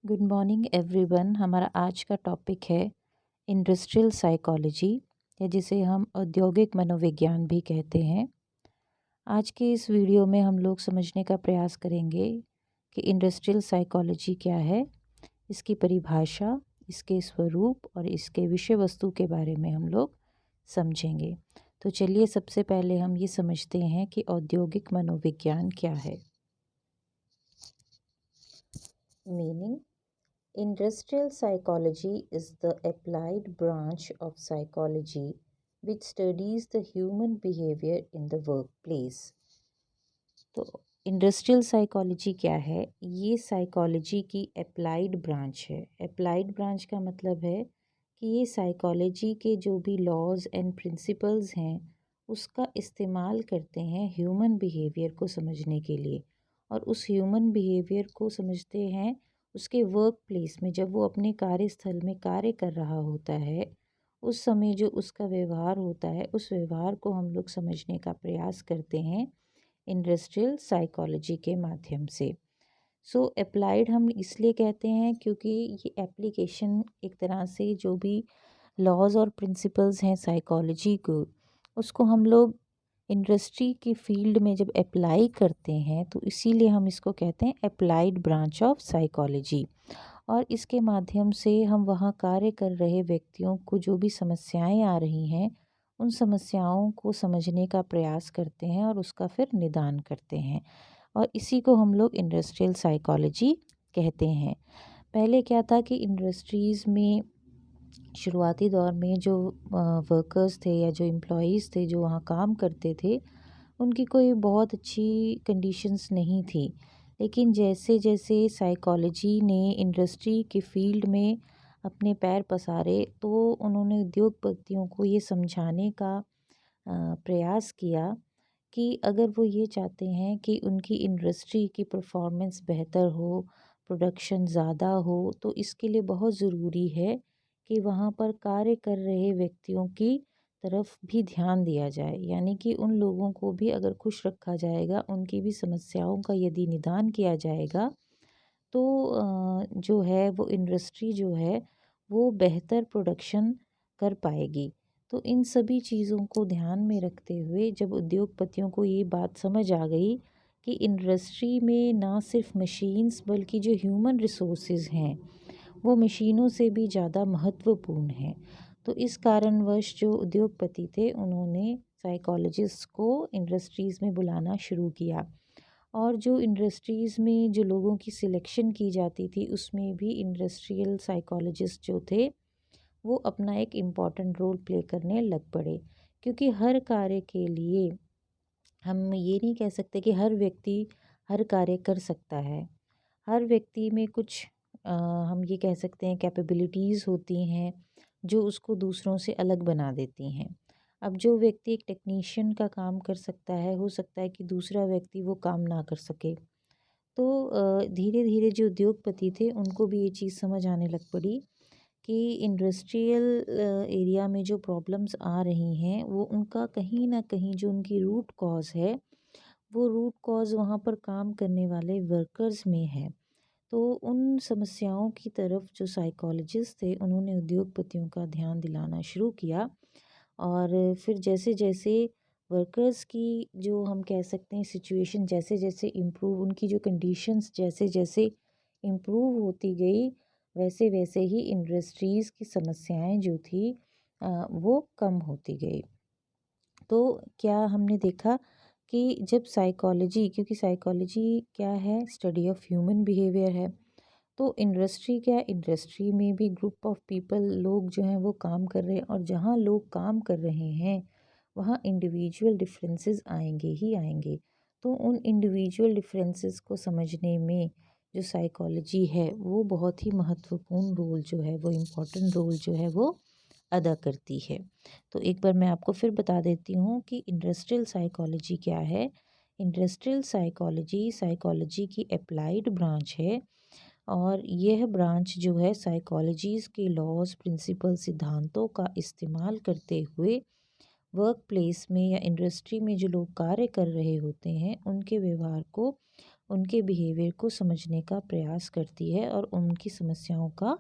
Good morning everyone. हमारा आज का टॉपिक है इंडस्ट्रियल साइकोलॉजी या जिसे हम औद्योगिक मनोविज्ञान भी कहते हैं। आज के इस वीडियो में हम लोग समझने का प्रयास करेंगे कि इंडस्ट्रियल साइकोलॉजी क्या है, इसकी परिभाषा, इसके स्वरूप और इसके विषय वस्तु के बारे में हम लोग समझेंगे। तो चलिए सबसे पहले हम ये समझते हैं कि औद्योगिक मनोविज्ञान क्या है। Meaning: Industrial psychology is the applied branch of psychology which studies the human behavior in the workplace। तो इंडस्ट्रियल साइकोलॉजी क्या है? ये साइकोलॉजी की अप्लाइड ब्रांच है। अप्लाइड ब्रांच का मतलब है कि ये साइकोलॉजी के जो भी लॉज एंड प्रिंसिपल्स हैं उसका इस्तेमाल करते हैं ह्यूमन बिहेवियर को समझने के लिए, और उस ह्यूमन बिहेवियर को समझते हैं उसके वर्क प्लेस में। जब वो अपने कार्यस्थल में कार्य कर रहा होता है उस समय जो उसका व्यवहार होता है, उस व्यवहार को हम लोग समझने का प्रयास करते हैं इंडस्ट्रियल साइकोलॉजी के माध्यम से। सो अप्लाइड हम इसलिए कहते हैं क्योंकि ये एप्लीकेशन एक तरह से जो भी लॉज और प्रिंसिपल्स हैं साइकोलॉजी को, उसको हम लोग इंडस्ट्री की फील्ड में जब अप्लाई करते हैं तो इसीलिए हम इसको कहते हैं अप्लाइड ब्रांच ऑफ साइकोलॉजी। और इसके माध्यम से हम वहाँ कार्य कर रहे व्यक्तियों को जो भी समस्याएं आ रही हैं उन समस्याओं को समझने का प्रयास करते हैं और उसका फिर निदान करते हैं, और इसी को हम लोग इंडस्ट्रियल साइकोलॉजी कहते हैं। पहले क्या था कि इंडस्ट्रीज़ में शुरुआती दौर में जो वर्कर्स थे या जो एम्प्लॉयज़ थे जो वहाँ काम करते थे, उनकी कोई बहुत अच्छी कंडीशंस नहीं थी। लेकिन जैसे जैसे साइकोलॉजी ने इंडस्ट्री के फील्ड में अपने पैर पसारे तो उन्होंने उद्योगपतियों को ये समझाने का प्रयास किया कि अगर वो ये चाहते हैं कि उनकी इंडस्ट्री की परफॉर्मेंस बेहतर हो, प्रोडक्शन ज़्यादा हो, तो इसके लिए बहुत ज़रूरी है कि वहाँ पर कार्य कर रहे व्यक्तियों की तरफ भी ध्यान दिया जाए। यानी कि उन लोगों को भी अगर खुश रखा जाएगा, उनकी भी समस्याओं का यदि निदान किया जाएगा तो जो है वो इंडस्ट्री जो है वो बेहतर प्रोडक्शन कर पाएगी। तो इन सभी चीज़ों को ध्यान में रखते हुए जब उद्योगपतियों को ये बात समझ आ गई कि इंडस्ट्री में ना सिर्फ मशीन्स बल्कि जो ह्यूमन रिसोर्सेज हैं वो मशीनों से भी ज़्यादा महत्वपूर्ण हैं, तो इस कारणवश जो उद्योगपति थे उन्होंने साइकोलॉजिस्ट को इंडस्ट्रीज़ में बुलाना शुरू किया। और जो इंडस्ट्रीज़ में जो लोगों की सिलेक्शन की जाती थी उसमें भी इंडस्ट्रियल साइकोलॉजिस्ट जो थे वो अपना एक इम्पॉर्टेंट रोल प्ले करने लग पड़े। क्योंकि हर कार्य के लिए हम ये नहीं कह सकते कि हर व्यक्ति हर कार्य कर सकता है। हर व्यक्ति में कुछ हम ये कह सकते हैं कैपेबिलिटीज़ होती हैं जो उसको दूसरों से अलग बना देती हैं। अब जो व्यक्ति एक टेक्नीशियन का काम कर सकता है, हो सकता है कि दूसरा व्यक्ति वो काम ना कर सके। तो धीरे धीरे जो उद्योगपति थे उनको भी ये चीज़ समझ आने लग पड़ी कि इंडस्ट्रियल एरिया में जो प्रॉब्लम्स आ रही हैं वो उनका कहीं ना कहीं जो उनकी रूट कॉज़ है वो रूट कॉज़ वहाँ पर काम करने वाले वर्कर्स में है। तो उन समस्याओं की तरफ जो साइकोलॉजिस्ट थे उन्होंने उद्योगपतियों का ध्यान दिलाना शुरू किया। और फिर जैसे जैसे वर्कर्स की जो हम कह सकते हैं सिचुएशन जैसे जैसे इम्प्रूव, उनकी जो कंडीशंस जैसे जैसे इम्प्रूव होती गई वैसे वैसे ही इंडस्ट्रीज़ की समस्याएं जो थी वो कम होती गई। तो क्या हमने देखा कि जब साइकोलॉजी, क्योंकि साइकोलॉजी क्या है, स्टडी ऑफ ह्यूमन बिहेवियर है, तो इंडस्ट्री क्या है, इंडस्ट्री में भी ग्रुप ऑफ पीपल, लोग जो हैं वो काम कर रहे हैं, और जहाँ लोग काम कर रहे हैं वहाँ इंडिविजुअल डिफरेंसेस आएंगे ही आएंगे। तो उन इंडिविजुअल डिफरेंसेस को समझने में जो साइकोलॉजी है वो बहुत ही महत्वपूर्ण रोल जो है, वो इम्पोर्टेंट रोल जो है वो अदा करती है। तो एक बार मैं आपको फिर बता देती हूँ कि इंडस्ट्रियल साइकोलॉजी क्या है। इंडस्ट्रियल साइकोलॉजी साइकोलॉजी की अप्लाइड ब्रांच है, और यह ब्रांच जो है साइकोलॉजीज़ के लॉज, प्रिंसिपल, सिद्धांतों का इस्तेमाल करते हुए वर्क प्लेस में या इंडस्ट्री में जो लोग कार्य कर रहे होते हैं उनके व्यवहार को उनके बिहेवियर को समझने का प्रयास करती है और उनकी समस्याओं का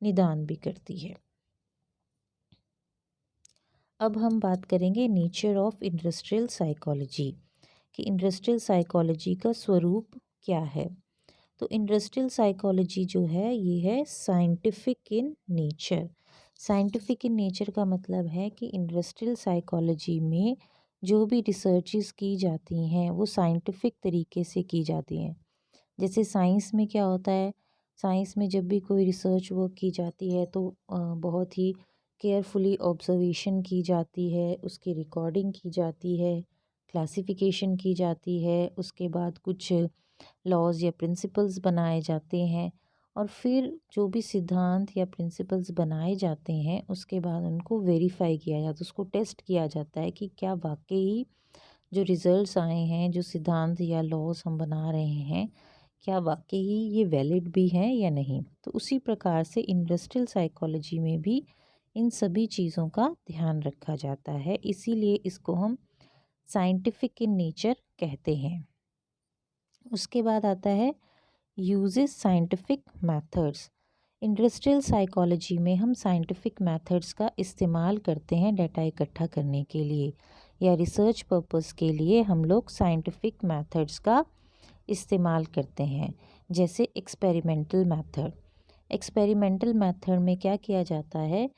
निदान भी करती है। अब हम बात करेंगे नेचर ऑफ इंडस्ट्रियल साइकोलॉजी कि इंडस्ट्रियल साइकोलॉजी का स्वरूप क्या है। तो इंडस्ट्रियल साइकोलॉजी जो है ये है scientific in nature. Scientific in nature का मतलब है कि इंडस्ट्रियल साइकोलॉजी में जो भी रिसर्चेस की जाती हैं वो साइंटिफिक तरीके से की जाती हैं। जैसे साइंस में क्या होता है, साइंस में जब भी कोई रिसर्च वर्क की जाती है तो बहुत ही केयरफुली ऑब्जर्वेशन की जाती है, उसकी रिकॉर्डिंग की जाती है, क्लासिफिकेशन की जाती है, उसके बाद कुछ लॉज या प्रिंसिपल्स बनाए जाते हैं और फिर जो भी सिद्धांत या प्रिंसिपल्स बनाए जाते हैं उसके बाद उनको वेरीफाई किया जाता है, उसको टेस्ट किया जाता है कि क्या वाकई जो रिजल्ट्स आए हैं, जो सिद्धांत या लॉज हम बना रहे हैं, क्या वाकई ये वैलिड भी हैं या नहीं। तो उसी प्रकार से इंडस्ट्रियल साइकोलॉजी में भी इन सभी चीज़ों का ध्यान रखा जाता है, इसीलिए इसको हम साइंटिफिक इन नेचर कहते हैं। उसके बाद आता है uses scientific methods. Industrial psychology में हम साइंटिफिक मेथड्स का इस्तेमाल करते हैं डाटा इकट्ठा करने के लिए या रिसर्च पर्पस के लिए हम लोग साइंटिफिक मेथड्स का इस्तेमाल करते हैं। जैसे एक्सपेरिमेंटल मेथड। एक्सपेरिमेंटल मेथड में क्या किया जाता है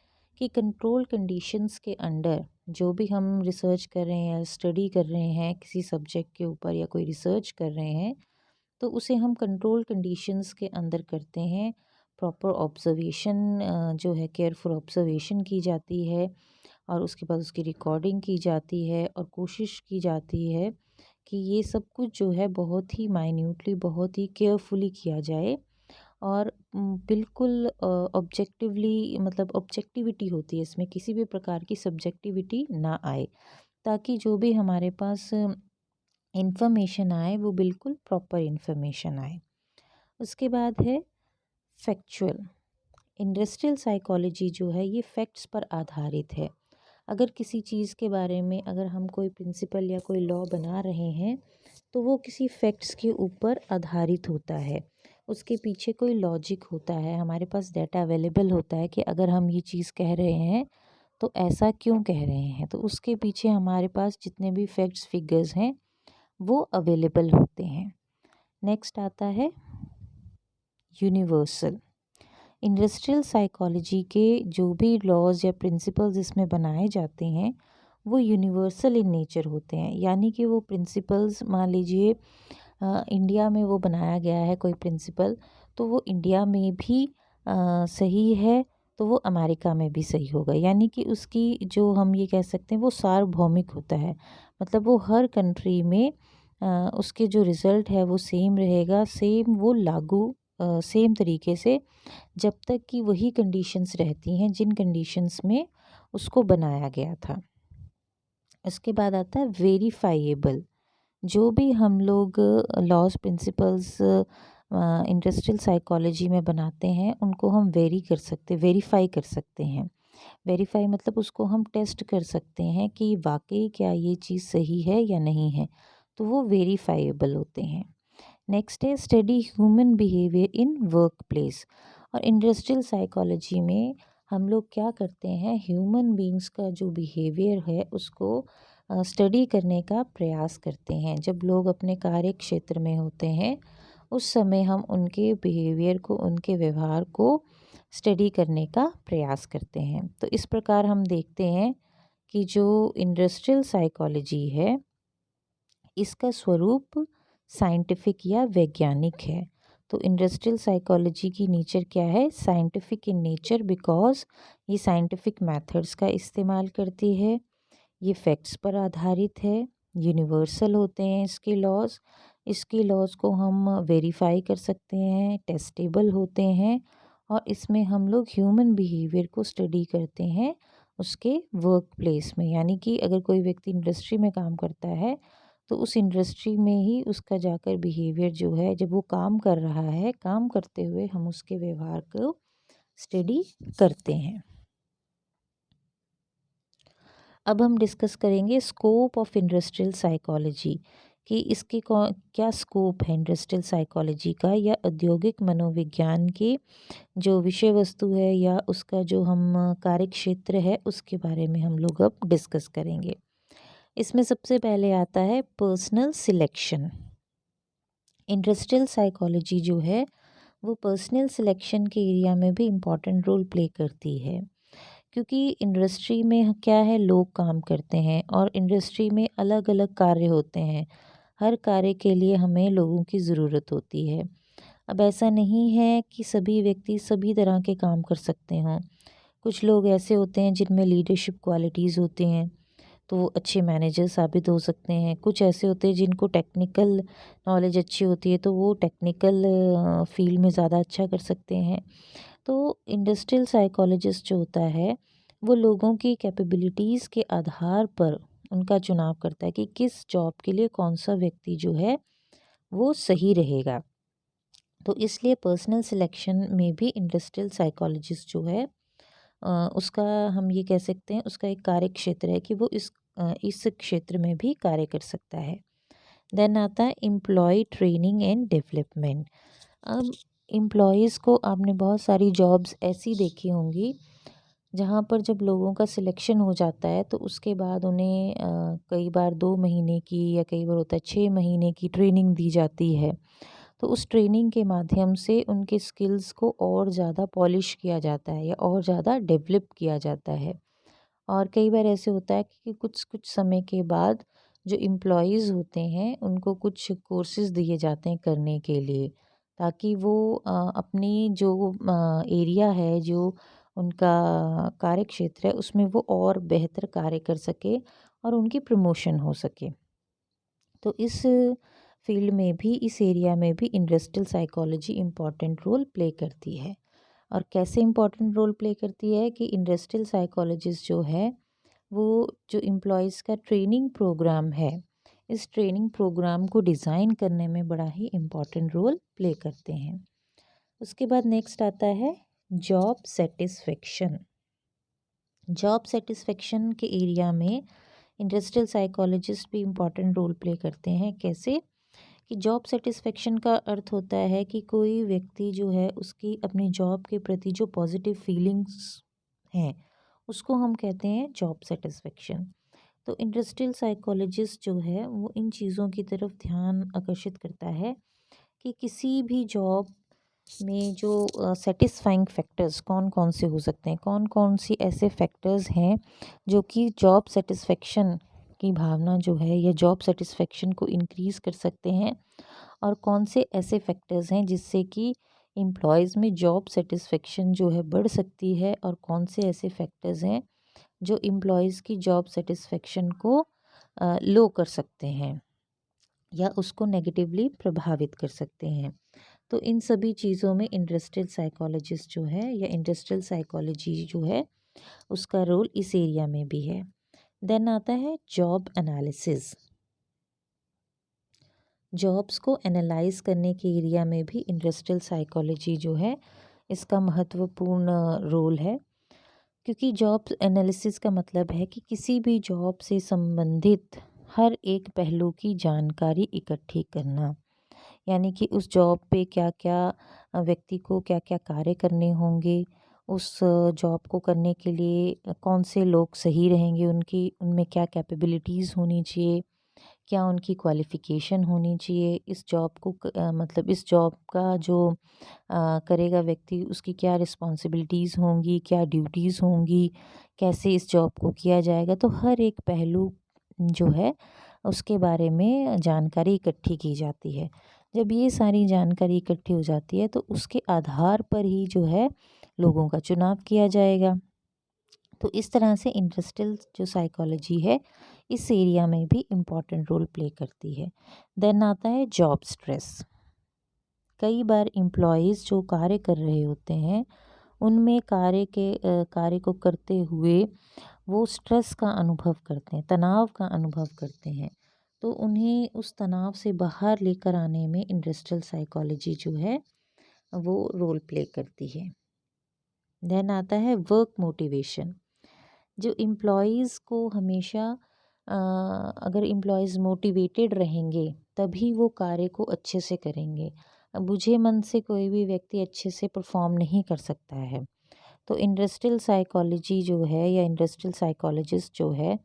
कि कंट्रोल कंडीशंस के अंडर जो भी हम रिसर्च कर रहे हैं या स्टडी कर रहे हैं किसी सब्जेक्ट के ऊपर या कोई रिसर्च कर रहे हैं तो उसे हम कंट्रोल कंडीशंस के अंदर करते हैं। प्रॉपर ऑब्जर्वेशन जो है केयरफुल ऑब्जर्वेशन की जाती है और उसके बाद उसकी रिकॉर्डिंग की जाती है और कोशिश की जाती है कि ये सब कुछ जो है बहुत ही माइन्यूटली बहुत ही केयरफुली किया जाए और बिल्कुल ऑब्जेक्टिवली मतलब ऑब्जेक्टिविटी होती है इसमें, किसी भी प्रकार की सब्जेक्टिविटी ना आए ताकि जो भी हमारे पास इन्फॉर्मेशन आए वो बिल्कुल प्रॉपर इन्फॉर्मेशन आए। उसके बाद है फैक्चुअल। इंडस्ट्रियल साइकोलॉजी जो है ये फैक्ट्स पर आधारित है। अगर किसी चीज़ के बारे में अगर हम कोई प्रिंसिपल या कोई लॉ बना रहे हैं तो वो किसी फैक्ट्स के ऊपर आधारित होता है, उसके पीछे कोई लॉजिक होता है, हमारे पास डाटा अवेलेबल होता है कि अगर हम ये चीज़ कह रहे हैं तो ऐसा क्यों कह रहे हैं, तो उसके पीछे हमारे पास जितने भी फैक्ट्स फिगर्स हैं वो अवेलेबल होते हैं। नेक्स्ट आता है यूनिवर्सल। इंडस्ट्रियल साइकोलॉजी के जो भी लॉज या प्रिंसिपल्स इसमें बनाए जाते हैं वो यूनिवर्सल इन नेचर होते हैं, यानी कि वो प्रिंसिपल्स मान लीजिए इंडिया में वो बनाया गया है कोई प्रिंसिपल तो वो इंडिया में भी सही है तो वो अमेरिका में भी सही होगा, यानी कि उसकी जो हम ये कह सकते हैं वो सार्वभौमिक होता है। मतलब वो हर कंट्री में उसके जो रिज़ल्ट है वो सेम रहेगा, सेम वो लागू सेम तरीके से जब तक कि वही कंडीशंस रहती हैं जिन कंडीशंस में उसको बनाया गया था। इसके बाद आता है वेरीफाइएबल। जो भी हम लोग लॉज प्रिंसिपल्स इंडस्ट्रियल साइकोलॉजी में बनाते हैं उनको हम वेरीफाई कर सकते हैं। वेरीफाई मतलब उसको हम टेस्ट कर सकते हैं कि वाकई क्या ये चीज़ सही है या नहीं है, तो वो वेरीफाइएबल होते हैं। नेक्स्ट है study human behaviour in work place. और इंडस्ट्रियल साइकोलॉजी में हम लोग क्या करते हैं, ह्यूमन बींग्स का जो बिहेवियर है उसको स्टडी करने का प्रयास करते हैं। जब लोग अपने कार्य क्षेत्र में होते हैं उस समय हम उनके बिहेवियर को उनके व्यवहार को स्टडी करने का प्रयास करते हैं। तो इस प्रकार हम देखते हैं कि जो इंडस्ट्रियल साइकोलॉजी है इसका स्वरूप साइंटिफिक या वैज्ञानिक है। तो इंडस्ट्रियल साइकोलॉजी की नेचर क्या है, साइंटिफिक इन नेचर, बिकॉज ये साइंटिफिक मेथड्स का इस्तेमाल करती है, ये फैक्ट्स पर आधारित है, यूनिवर्सल होते हैं इसके लॉज को हम वेरीफाई कर सकते हैं, टेस्टेबल होते हैं और इसमें हम लोग ह्यूमन बिहेवियर को स्टडी करते हैं उसके वर्क प्लेस में। यानी कि अगर कोई व्यक्ति इंडस्ट्री में काम करता है तो उस इंडस्ट्री में ही उसका जाकर बिहेवियर जो है जब वो काम कर रहा है, काम करते हुए हम उसके व्यवहार को स्टडी करते हैं। अब हम डिस्कस करेंगे स्कोप ऑफ इंडस्ट्रियल साइकोलॉजी कि इसके क्या स्कोप है इंडस्ट्रियल साइकोलॉजी का या औद्योगिक मनोविज्ञान की जो विषय वस्तु है या उसका जो हम कार्य क्षेत्र है उसके बारे में हम लोग अब डिस्कस करेंगे। इसमें सबसे पहले आता है पर्सनल सिलेक्शन। इंडस्ट्रियल साइकोलॉजी जो है वो पर्सनल सिलेक्शन के एरिया में भी इम्पॉर्टेंट रोल प्ले करती है, क्योंकि इंडस्ट्री में क्या है, लोग काम करते हैं और इंडस्ट्री में अलग अलग कार्य होते हैं। हर कार्य के लिए हमें लोगों की ज़रूरत होती है। अब ऐसा नहीं है कि सभी व्यक्ति सभी तरह के काम कर सकते हों। कुछ लोग ऐसे होते हैं जिनमें लीडरशिप क्वालिटीज़ होती हैं, तो वो अच्छे मैनेजर साबित हो सकते हैं। कुछ ऐसे होते हैं जिनको टेक्निकल नॉलेज अच्छी होती है, तो वो टेक्निकल फील्ड में ज़्यादा अच्छा कर सकते हैं। तो इंडस्ट्रियल साइकोलॉजिस्ट जो होता है वो लोगों की कैपेबिलिटीज़ के आधार पर उनका चुनाव करता है कि किस जॉब के लिए कौन सा व्यक्ति जो है वो सही रहेगा। तो इसलिए पर्सनल सिलेक्शन में भी इंडस्ट्रियल साइकोलॉजिस्ट जो है उसका हम ये कह सकते हैं उसका एक कार्य क्षेत्र है कि वो इस क्षेत्र में भी कार्य कर सकता है। देन आता है एम्प्लॉय ट्रेनिंग एंड डेवलपमेंट। अब एम्प्लॉयज़ को आपने बहुत सारी जॉब्स ऐसी देखी होंगी जहाँ पर जब लोगों का सिलेक्शन हो जाता है तो उसके बाद उन्हें कई बार 2 महीने की या कई बार होता है 6 महीने की ट्रेनिंग दी जाती है। तो उस ट्रेनिंग के माध्यम से उनके स्किल्स को और ज़्यादा पॉलिश किया जाता है या और ज़्यादा डेवलप किया जाता है। और कई बार ऐसे होता है कि कुछ कुछ समय के बाद जो एम्प्लॉयज़ होते हैं उनको कुछ कोर्सेज़ दिए जाते हैं करने के लिए, ताकि वो अपनी जो एरिया है, जो उनका कार्य क्षेत्र है उसमें वो और बेहतर कार्य कर सके और उनकी प्रमोशन हो सके। तो इस फील्ड में भी, इस एरिया में भी industrial psychology important role play करती है। और कैसे इम्पॉर्टेंट रोल प्ले करती है कि इंडस्ट्रियल साइकोलॉजिस्ट जो है वो जो एम्प्लॉयज़ का ट्रेनिंग प्रोग्राम है, इस ट्रेनिंग प्रोग्राम को डिज़ाइन करने में बड़ा ही इम्पॉर्टेंट रोल प्ले करते हैं। उसके बाद नेक्स्ट आता है जॉब सेटिस्फेक्शन। जॉब सेटिस्फेक्शन के एरिया में इंडस्ट्रियल साइकोलॉजिस्ट भी इम्पॉर्टेंट रोल प्ले करते हैं। कैसे कि जॉब सेटिस्फेक्शन का अर्थ होता है कि कोई व्यक्ति जो है उसकी अपनी जॉब के प्रति जो पॉजिटिव फीलिंग्स हैं उसको हम कहते हैं जॉब सेटिस्फेक्शन। तो इंडस्ट्रियल साइकोलॉजिस्ट जो है वो इन चीज़ों की तरफ ध्यान आकर्षित करता है कि किसी भी जॉब में जो सेटिस्फाइंग फैक्टर्स कौन कौन से हो सकते हैं, कौन कौन सी ऐसे फैक्टर्स हैं जो कि जॉब सेटिस्फेक्शन की भावना जो है या जॉब सेटिस्फेक्शन को इंक्रीज़ कर सकते हैं, और कौन से ऐसे फैक्टर्स हैं जिससे कि एम्प्लॉयज़ में जॉब सेटिस्फेक्शन जो है बढ़ सकती है, और कौन से ऐसे फैक्टर्स हैं जो एम्प्लॉयज़ की जॉब सेटिस्फेक्शन को लो कर सकते हैं या उसको नेगेटिवली प्रभावित कर सकते हैं। तो इन सभी चीज़ों में इंडस्ट्रियल साइकोलॉजिस्ट जो है या इंडस्ट्रियल साइकोलॉजी जो है उसका रोल इस एरिया में भी है। देन आता है जॉब एनालिसिस। जॉब्स को एनालाइज करने के एरिया में भी इंडस्ट्रियल साइकोलॉजी जो है इसका महत्वपूर्ण रोल है, क्योंकि जॉब एनालिसिस का मतलब है कि किसी भी जॉब से संबंधित हर एक पहलू की जानकारी इकट्ठी करना। यानी कि उस जॉब पे क्या क्या व्यक्ति को क्या क्या कार्य करने होंगे, उस जॉब को करने के लिए कौन से लोग सही रहेंगे, उनकी उनमें क्या कैपेबिलिटीज़ होनी चाहिए, क्या उनकी क्वालिफ़िकेशन होनी चाहिए, इस जॉब को मतलब इस जॉब का जो करेगा व्यक्ति उसकी क्या रिस्पॉन्सिबिलिटीज़ होंगी, क्या ड्यूटीज़ होंगी, कैसे इस जॉब को किया जाएगा। तो हर एक पहलू जो है उसके बारे में जानकारी इकट्ठी की जाती है। जब ये सारी जानकारी इकट्ठी हो जाती है तो उसके आधार पर ही जो है लोगों का चुनाव किया जाएगा। तो इस तरह से इंडस्ट्रियल जो साइकोलॉजी है इस एरिया में भी इम्पॉर्टेंट रोल प्ले करती है। देन आता है जॉब स्ट्रेस। कई बार एम्प्लॉयज़ जो कार्य कर रहे होते हैं उनमें कार्य को करते हुए वो स्ट्रेस का अनुभव करते हैं, तनाव का अनुभव करते हैं। तो उन्हें उस तनाव से बाहर लेकर आने में इंडस्ट्रियल साइकोलॉजी जो है वो रोल प्ले करती है। देन आता है वर्क मोटिवेशन। जो एम्प्लॉयज़ को हमेशा अगर एम्प्लॉयज़ मोटिवेटेड रहेंगे तभी वो कार्य को अच्छे से करेंगे। बुझे मन से कोई भी व्यक्ति अच्छे से परफॉर्म नहीं कर सकता है। तो इंडस्ट्रियल साइकोलॉजी जो है या इंडस्ट्रियल साइकोलॉजिस्ट जो है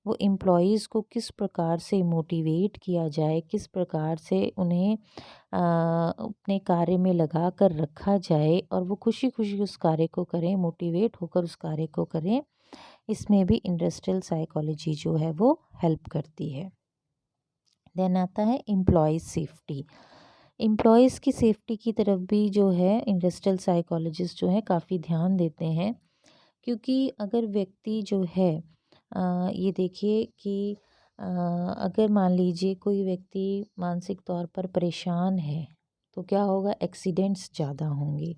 वो एम्प्लॉयज़ को किस प्रकार से मोटिवेट किया जाए, किस प्रकार से उन्हें अपने कार्य में लगा कर रखा जाए और वो खुशी खुशी उस कार्य को करें, मोटिवेट होकर उस कार्य को करें, इसमें भी इंडस्ट्रियल साइकोलॉजी जो है वो हेल्प करती है। देन आता है एम्प्लॉयज़ सेफ्टी। एम्प्लॉयज़ की सेफ्टी की तरफ भी जो है इंडस्ट्रियल साइकोलॉजिस्ट जो है काफ़ी ध्यान देते हैं, क्योंकि अगर व्यक्ति जो है ये देखिए कि अगर मान लीजिए कोई व्यक्ति मानसिक तौर पर परेशान है तो क्या होगा, एक्सीडेंट्स ज़्यादा होंगे।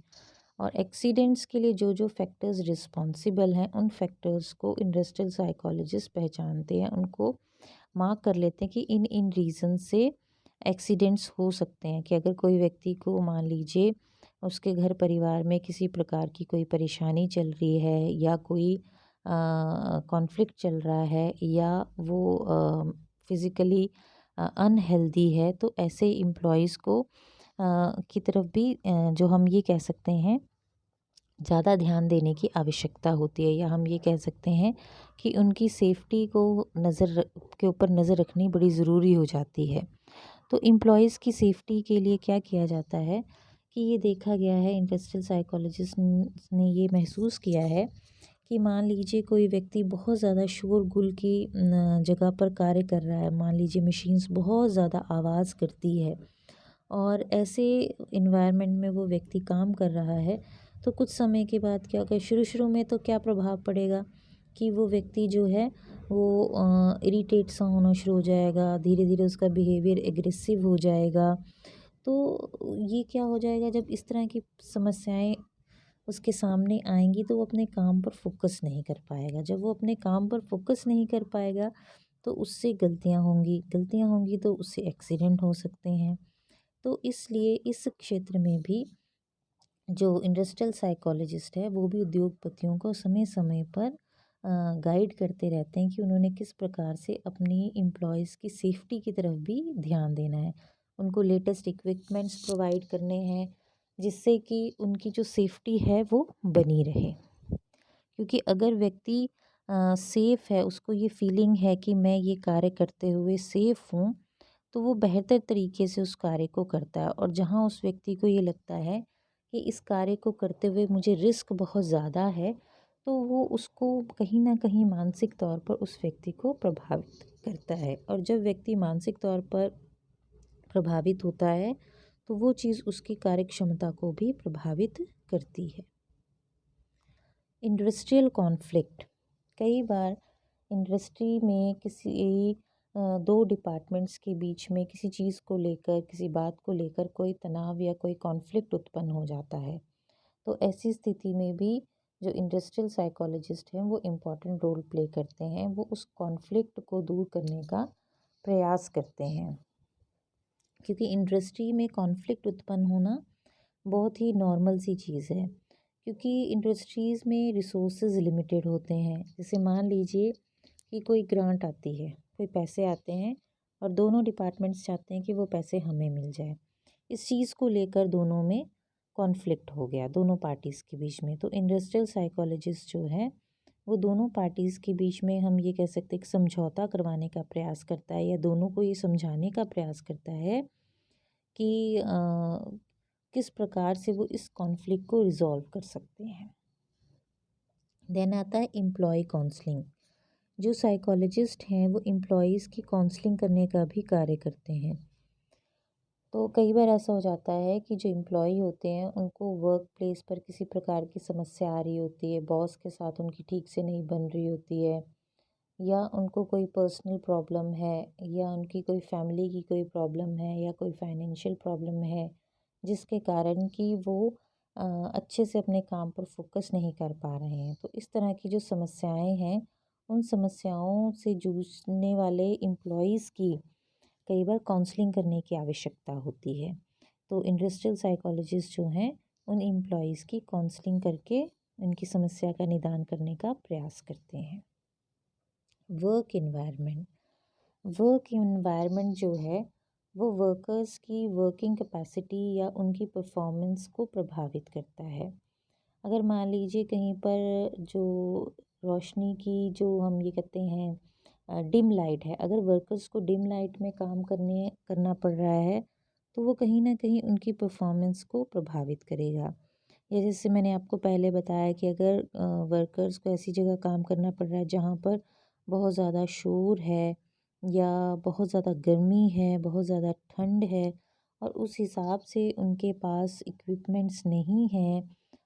और एक्सीडेंट्स के लिए जो जो फैक्टर्स रिस्पॉन्सिबल हैं उन फैक्टर्स को इंडस्ट्रियल साइकोलॉजिस्ट पहचानते हैं, उनको मार्क कर लेते हैं कि इन इन रीज़न से एक्सीडेंट्स हो सकते हैं। कि अगर कोई व्यक्ति को मान लीजिए उसके घर परिवार में किसी प्रकार की कोई परेशानी चल रही है या कोई कॉन्फ्लिक्ट चल रहा है या वो फिज़िकली अनहेल्दी है, तो ऐसे एम्प्लॉयज़ को की तरफ भी जो हम ये कह सकते हैं ज़्यादा ध्यान देने की आवश्यकता होती है, या हम ये कह सकते हैं कि उनकी सेफ्टी को के ऊपर नज़र रखनी बड़ी ज़रूरी हो जाती है। तो एम्प्लॉयज़ की सेफ्टी के लिए क्या किया जाता है कि ये देखा गया है, इंडस्ट्रियल साइकोलॉजिस्ट ने ये महसूस किया है कि मान लीजिए कोई व्यक्ति बहुत ज़्यादा शोरगुल की जगह पर कार्य कर रहा है, मान लीजिए मशीन्स बहुत ज़्यादा आवाज़ करती है और ऐसे इन्वायरमेंट में वो व्यक्ति काम कर रहा है, तो कुछ समय के बाद क्या होगा, शुरू-शुरू में तो क्या प्रभाव पड़ेगा कि वो व्यक्ति जो है वो इरिटेट सा होना शुरू हो जाएगा, धीरे-धीरे उसका बिहेवियर एग्रेसिव हो जाएगा। तो ये क्या हो जाएगा, जब इस तरह की समस्याएँ उसके सामने आएँगी तो वो अपने काम पर फ़ोकस नहीं कर पाएगा। जब वो अपने काम पर फ़ोकस नहीं कर पाएगा तो उससे गलतियाँ होंगी तो उससे एक्सीडेंट हो सकते हैं। तो इसलिए इस क्षेत्र में भी जो इंडस्ट्रियल साइकोलॉजिस्ट है वो भी उद्योगपतियों को समय-समय पर गाइड करते रहते हैं कि उन्होंने किस प्रकार से अपनी एम्प्लॉयज़ की सेफ्टी की तरफ भी ध्यान देना है। उनको लेटेस्ट इक्विपमेंट्स प्रोवाइड करने हैं जिससे कि उनकी जो सेफ्टी है वो बनी रहे। क्योंकि अगर व्यक्ति सेफ़ है, उसको ये फीलिंग है कि मैं ये कार्य करते हुए सेफ़ हूँ, तो वो बेहतर तरीके से उस कार्य को करता है। और जहाँ उस व्यक्ति को ये लगता है कि इस कार्य को करते हुए मुझे रिस्क बहुत ज़्यादा है, तो वो उसको कहीं न कहीं मानसिक तौर पर उस व्यक्ति को प्रभावित करता है। और जब व्यक्ति मानसिक तौर पर प्रभावित होता है, तो वो चीज़ उसकी कार्यक्षमता को भी प्रभावित करती है। इंडस्ट्रियल कॉन्फ्लिक्ट, कई बार इंडस्ट्री में किसी दो डिपार्टमेंट्स के बीच में किसी चीज़ को लेकर, किसी बात को लेकर कोई तनाव या कोई कॉन्फ्लिक्ट उत्पन्न हो जाता है। तो ऐसी स्थिति में भी जो इंडस्ट्रियल साइकोलॉजिस्ट हैं वो इम्पोर्टेंट रोल प्ले करते हैं। वो उस कॉन्फ्लिक्ट को दूर करने का प्रयास करते हैं, क्योंकि इंडस्ट्री में कॉन्फ्लिक्ट उत्पन्न होना बहुत ही नॉर्मल सी चीज़ है। क्योंकि इंडस्ट्रीज़ में रिसोर्सेज लिमिटेड होते हैं। जैसे मान लीजिए कि कोई ग्रांट आती है, कोई पैसे आते हैं और दोनों डिपार्टमेंट्स चाहते हैं कि वो पैसे हमें मिल जाए। इस चीज़ को लेकर दोनों में कॉन्फ्लिक्ट हो गया, दोनों पार्टीज़ के बीच में। तो इंडस्ट्रियल साइकोलॉजिस्ट जो है वो दोनों पार्टीज़ के बीच में, हम ये कह सकते हैं, कि समझौता करवाने का प्रयास करता है, या दोनों को ये समझाने का प्रयास करता है कि किस प्रकार से वो इस कॉन्फ्लिक्ट को रिज़ॉल्व कर सकते हैं। देन आता है एम्प्लॉय काउंसलिंग। जो साइकोलॉजिस्ट हैं वो एम्प्लॉयज़ की काउंसलिंग करने का भी कार्य करते हैं। तो कई बार ऐसा हो जाता है कि जो एम्प्लॉय होते हैं उनको वर्क प्लेस पर किसी प्रकार की समस्या आ रही होती है, बॉस के साथ उनकी ठीक से नहीं बन रही होती है, या उनको कोई पर्सनल प्रॉब्लम है, या उनकी कोई फैमिली की कोई प्रॉब्लम है, या कोई फाइनेंशियल प्रॉब्लम है, जिसके कारण कि वो अच्छे से अपने काम पर फोकस नहीं कर पा रहे हैं। तो इस तरह की जो समस्याएं हैं, उन समस्याओं से जूझने वाले एम्प्लॉयज़ की कई बार काउंसलिंग करने की आवश्यकता होती है। तो इंडस्ट्रियल साइकोलॉजिस्ट जो हैं उन एम्प्लॉयज़ की काउंसलिंग करके उनकी समस्या का निदान करने का प्रयास करते हैं। वर्क एनवायरनमेंट, वर्क इन्वायरमेंट जो है वो वर्कर्स की वर्किंग कैपेसिटी या उनकी परफॉर्मेंस को प्रभावित करता है। अगर मान लीजिए कहीं पर जो रोशनी की जो हम ये कहते हैं डिम लाइट है, अगर वर्कर्स को डिम लाइट में काम करना पड़ रहा है तो वो कहीं ना कहीं उनकी परफॉर्मेंस को प्रभावित करेगा। या जैसे मैंने आपको पहले बताया कि अगर वर्कर्स को ऐसी जगह काम करना पड़ रहा है जहाँ पर बहुत ज़्यादा शोर है या बहुत ज़्यादा गर्मी है, बहुत ज़्यादा ठंड है और उस हिसाब से उनके पास इक्विपमेंट्स नहीं हैं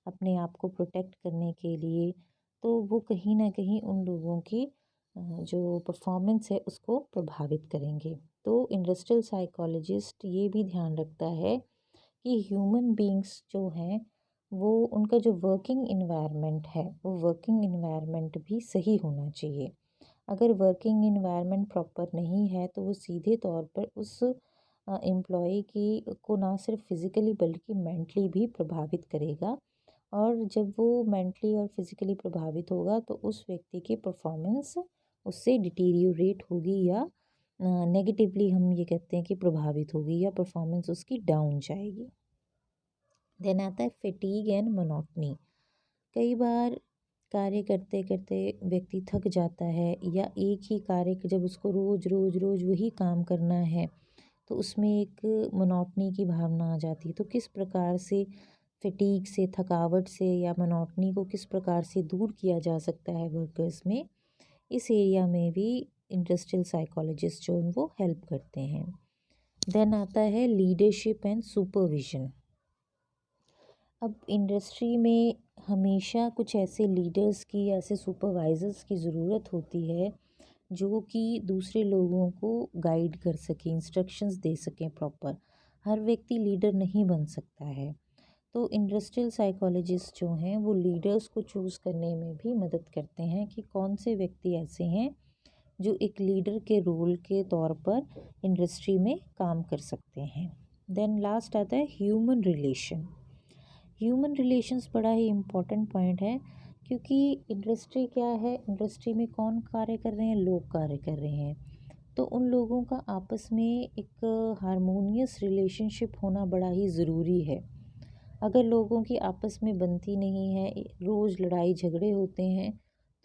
अपने आप को प्रोटेक्ट करने के लिए, तो वो कहीं न कहीं उन लोगों की जो परफॉर्मेंस है उसको प्रभावित करेंगे। तो इंडस्ट्रियल साइकोलॉजिस्ट ये भी ध्यान रखता है कि ह्यूमन बीइंग्स जो हैं वो उनका जो वर्किंग एनवायरनमेंट है वो वर्किंग एनवायरनमेंट भी सही होना चाहिए। अगर वर्किंग एनवायरनमेंट प्रॉपर नहीं है तो वो सीधे तौर पर उस एम्प्लॉय की को ना सिर्फ फिज़िकली बल्कि मेंटली भी प्रभावित करेगा। और जब वो मेंटली और फिज़िकली प्रभावित होगा तो उस व्यक्ति की परफॉर्मेंस उससे डिटीरियोरेट होगी या नेगेटिवली हम ये कहते हैं कि प्रभावित होगी या परफॉर्मेंस उसकी डाउन जाएगी। देन आता है फैटीग एंड मोनोटनी। कई बार कार्य करते करते व्यक्ति थक जाता है या एक ही कार्य जब उसको रोज़ रोज़ रोज़ वही काम करना है तो उसमें एक मोनोटनी की भावना आ जाती है। तो किस प्रकार से फटीग से, थकावट से या मोनोटनी को किस प्रकार से दूर किया जा सकता है वर्कर्स में, इस एरिया में भी इंडस्ट्रियल साइकोलॉजिस्ट जो वो हेल्प करते हैं। देन आता है लीडरशिप एंड सुपरविजन। अब इंडस्ट्री में हमेशा कुछ ऐसे लीडर्स की, ऐसे सुपरवाइजर्स की ज़रूरत होती है जो कि दूसरे लोगों को गाइड कर सकें, इंस्ट्रक्शंस दे सकें प्रॉपर। हर व्यक्ति लीडर नहीं बन सकता है। तो इंडस्ट्रियल साइकोलॉजिस्ट जो हैं वो लीडर्स को चूज़ करने में भी मदद करते हैं कि कौन से व्यक्ति ऐसे हैं जो एक लीडर के रोल के तौर पर इंडस्ट्री में काम कर सकते हैं। देन लास्ट आता है ह्यूमन रिलेशन। ह्यूमन रिलेशंस बड़ा ही इम्पोर्टेंट पॉइंट है क्योंकि इंडस्ट्री क्या है, इंडस्ट्री में कौन कार्य कर रहे हैं, लोग कार्य कर रहे हैं। तो उन लोगों का आपस में एक हारमोनियस रिलेशनशिप होना बड़ा ही ज़रूरी है। अगर लोगों की आपस में बनती नहीं है, रोज़ लड़ाई झगड़े होते हैं,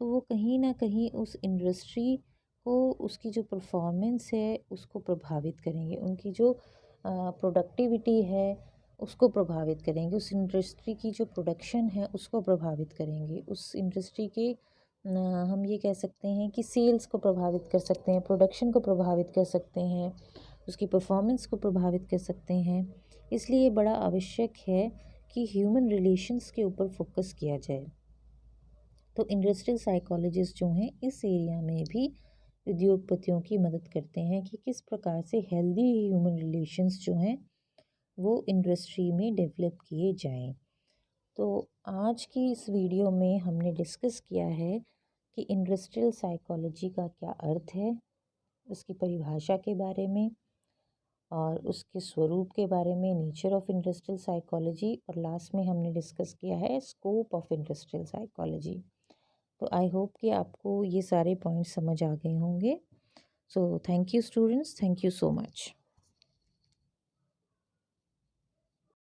तो वो कहीं ना कहीं उस इंडस्ट्री को, उसकी जो परफॉर्मेंस है उसको प्रभावित करेंगे, उनकी जो प्रोडक्टिविटी है उसको प्रभावित करेंगे, उस इंडस्ट्री की जो प्रोडक्शन है उसको प्रभावित करेंगे, उस इंडस्ट्री के हम ये कह सकते हैं कि सेल्स को प्रभावित कर सकते हैं, प्रोडक्शन को प्रभावित कर सकते हैं, उसकी परफॉर्मेंस को प्रभावित कर सकते हैं। इसलिए बड़ा आवश्यक है कि ह्यूमन रिलेशंस के ऊपर फोकस किया जाए। तो इंडस्ट्रियल साइकोलॉजिस्ट जो हैं इस एरिया में भी उद्योगपतियों की मदद करते हैं कि किस प्रकार से हेल्दी ह्यूमन रिलेशंस जो हैं वो इंडस्ट्री में डेवलप किए जाएं। तो आज की इस वीडियो में हमने डिस्कस किया है कि इंडस्ट्रियल साइकोलॉजी का क्या अर्थ है, उसकी परिभाषा के बारे में और उसके स्वरूप के बारे में, नेचर ऑफ इंडस्ट्रियल साइकोलॉजी, और लास्ट में हमने डिस्कस किया है स्कोप ऑफ इंडस्ट्रियल साइकोलॉजी। तो आई होप कि आपको ये सारे पॉइंट्स समझ आ गए होंगे। So thank you students, thank you so much.